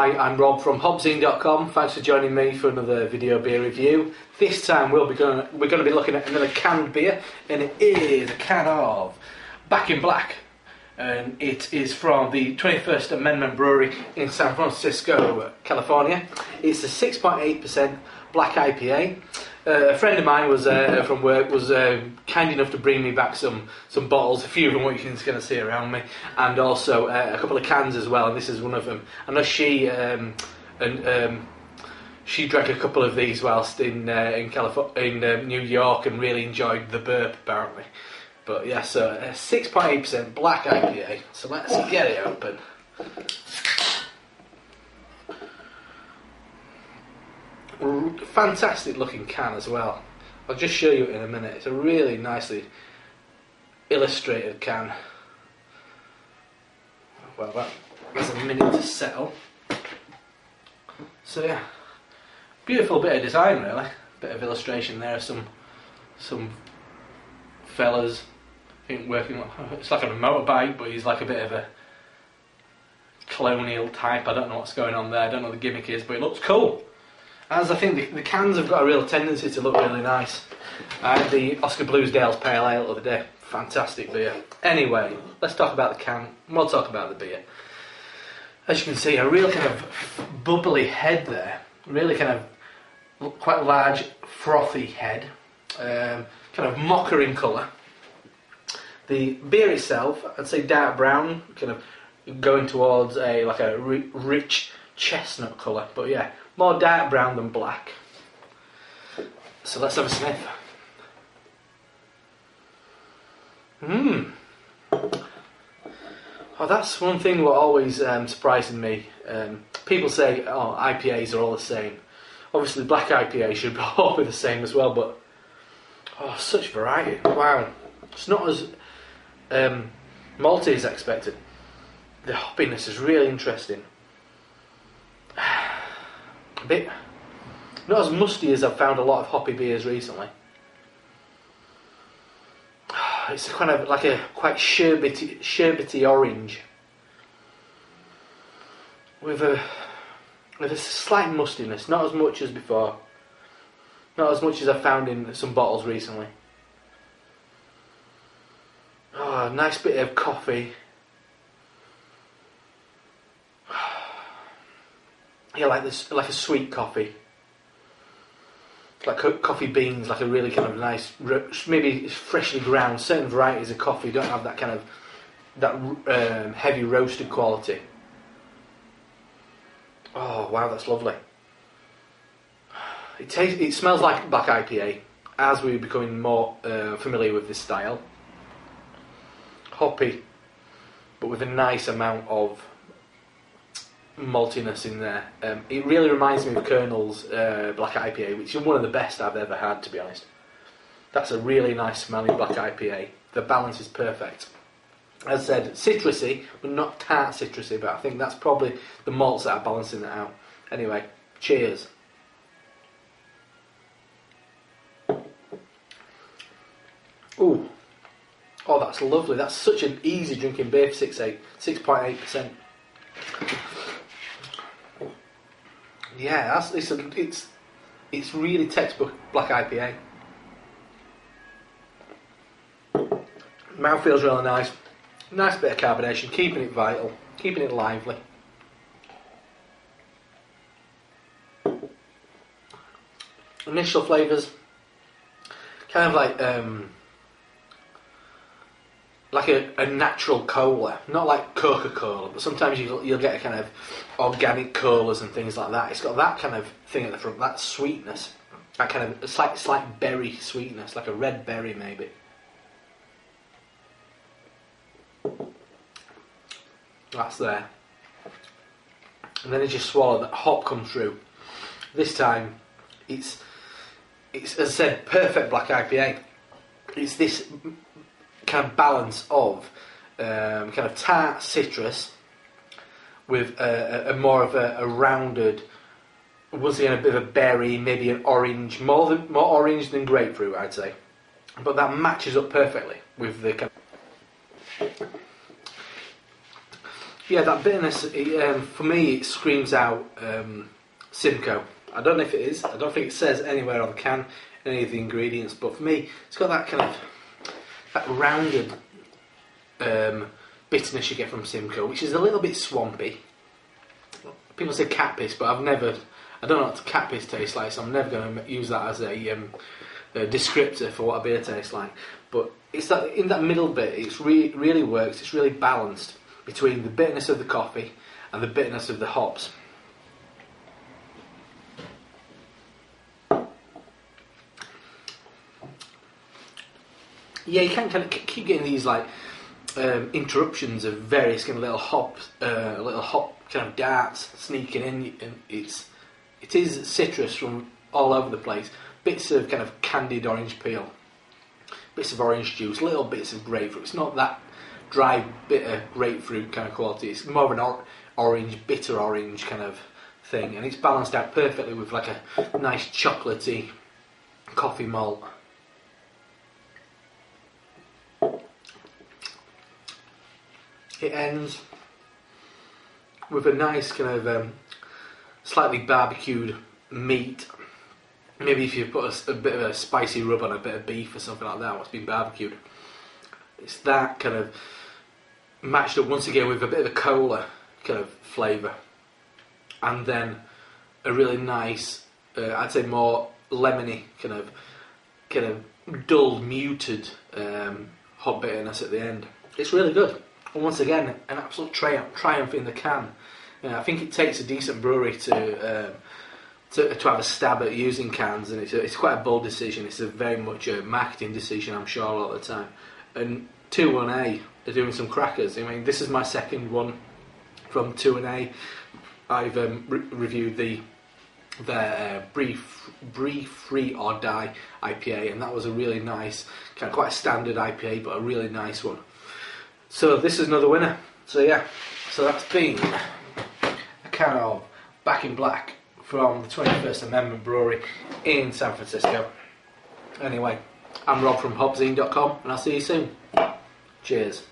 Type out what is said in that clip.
Hi, I'm Rob from HopZine.com. Thanks for joining me for another video beer review. This time we're going to be looking at another canned beer, and it is a can of Back in Black, and it is from the 21st Amendment Brewery in San Francisco, California. It's a 6.8% black IPA. A friend of mine was from work was kind enough to bring me back some bottles, a few of them what you can kind of see around me, and also a couple of cans as well. And this is one of them. I know she drank a couple of these whilst in New York and really enjoyed the burp apparently. But yeah, so a 6.8% black IPA. So let's get it open. Fantastic looking can as well. I'll just show you it in a minute. It's a really nicely illustrated can. Well, that's a minute to settle. So yeah, beautiful bit of design really. Bit of illustration there. Some fellas, I think working. It's like on a motorbike, but he's like a bit of a colonial type. I don't know what's going on there. I don't know what the gimmick is, but it looks cool. As I think the cans have got a real tendency to look really nice. I had the Oscar Bluesdale's Pale Ale the other day. Fantastic beer. Anyway, let's talk about the can. We'll talk about the beer. As you can see, a real kind of bubbly head there. Really kind of quite large, frothy head. Kind of mocha in colour. The beer itself, I'd say dark brown, kind of going towards a rich chestnut colour. But yeah, more dark brown than black. So let's have a sniff. Oh, that's one thing what always surprises me. People say, oh, IPAs are all the same. Obviously black IPA should all be the same as well, but oh, such variety. Wow. It's not as malty as expected. The hoppiness is really interesting. A bit not as musty as I've found a lot of hoppy beers recently. It's kind of like a quite sherbety orange with a slight mustiness, not as much as before, not as much as I've found in some bottles recently. Oh, a nice bit of coffee. Yeah, like this, like a sweet coffee, like coffee beans, like a really kind of nice, maybe freshly ground. Certain varieties of coffee don't have that kind of heavy roasted quality. Oh wow, that's lovely. It smells like black IPA as we're becoming more familiar with this style. Hoppy, but with a nice amount of maltiness in there. It really reminds me of Colonel's black IPA, which is one of the best I've ever had, to be honest. That's a really nice smelling black IPA. The balance is perfect. As I said, citrusy, but not tart citrusy, but I think that's probably the malts that are balancing that out. Anyway, cheers. Ooh. Oh, that's lovely. That's such an easy drinking beer for 6.8%. Yeah, it's really textbook black IPA. Mouthfeel's really nice. Nice bit of carbonation, keeping it vital, keeping it lively. Initial flavours, kind of like a natural cola, not like Coca-Cola, but sometimes you'll get a kind of organic colas and things like that. It's got that kind of thing at the front, that sweetness, that kind of slight berry sweetness, like a red berry maybe. That's there. And then as you swallow, that hop comes through. This time, it's as I said, perfect black IPA. It's this kind of balance of kind of tart citrus with a more of a rounded, once again a bit of a berry, maybe an orange, more orange than grapefruit, I'd say. But that matches up perfectly with the kind of, Yeah, that bitterness, for me, it screams out Simcoe. I don't know if it is. I don't think it says anywhere on the can any of the ingredients, but for me, it's got that kind of that rounded bitterness you get from Simcoe, which is a little bit swampy. People say cat piss, but I don't know what cat piss tastes like, so I'm never going to use that as a descriptor for what a beer tastes like. But it's that in that middle bit, it's really works. It's really balanced between the bitterness of the coffee and the bitterness of the hops. Yeah, you can kind of keep getting these like interruptions of various kind of little hop kind of darts sneaking in, and it is citrus from all over the place. Bits of kind of candied orange peel, bits of orange juice, little bits of grapefruit. It's not that dry, bitter grapefruit kind of quality. It's more of an orange, bitter orange kind of thing, and it's balanced out perfectly with like a nice chocolatey coffee malt. It ends with a nice kind of slightly barbecued meat. Maybe if you put a bit of a spicy rub on a bit of beef or something like that, what's been barbecued. It's that kind of matched up once again with a bit of a cola kind of flavour, and then a really nice, I'd say more lemony kind of dull, muted hot bitterness at the end. It's really good. And once again, an absolute triumph in the can. I think it takes a decent brewery to have a stab at using cans, and it's quite a bold decision. It's a very much a marketing decision, I'm sure, a lot of the time. And 2-1A are doing some crackers. I mean, this is my second one from 2-1A. I've reviewed their Brief Free or Die IPA, and that was a really nice, kind of quite a standard IPA, but a really nice one. So this is another winner. So yeah, so that's been a can of Back in Black from the 21st Amendment Brewery in San Francisco. Anyway, I'm Rob from HopZine.com, and I'll see you soon. Cheers.